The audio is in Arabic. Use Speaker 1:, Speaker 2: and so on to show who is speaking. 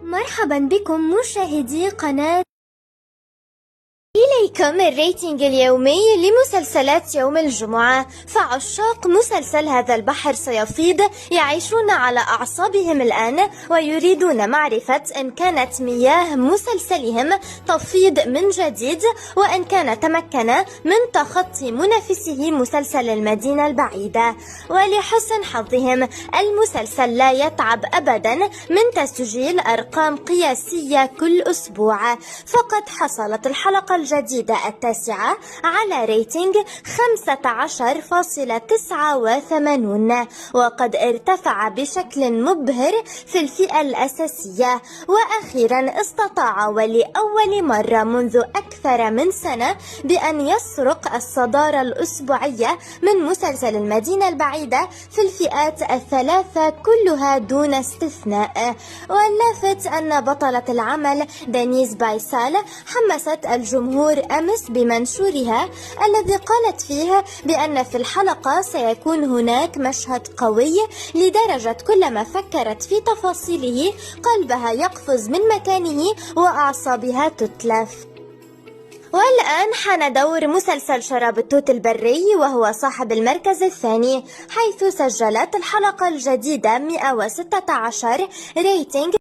Speaker 1: مرحبا بكم مشاهدي قناة. إليكم الريتنج اليومي لمسلسلات يوم الجمعة. فعشاق مسلسل هذا البحر سيفيض يعيشون على أعصابهم الآن ويريدون معرفة إن كانت مياه مسلسلهم تفيض من جديد، وإن كان تمكن من تخطي منافسه مسلسل المدينة البعيدة. ولحسن حظهم المسلسل لا يتعب أبدا من تسجيل أرقام قياسية كل أسبوع، فقد حصلت الحلقة الجديدة 9 على ريتنج 15.89، وقد ارتفع بشكل مبهر في الفئة الأساسية. وأخيرا استطاع ولأول مرة منذ أكثر من سنة بأن يسرق الصدارة الأسبوعية من مسلسل المدينة البعيدة في الفئات الثلاثة كلها دون استثناء. واللافت أن بطلة العمل دانيس بايسال حمست الجمهور أمس بمنشورها الذي قالت فيه بأن في الحلقة سيكون هناك مشهد قوي لدرجة كلما فكرت في تفاصيله قلبها يقفز من مكانه وأعصابها تتلف. والآن حان دور مسلسل شراب التوت البري، وهو صاحب المركز الثاني، حيث سجلت الحلقة الجديدة 116 ريتنج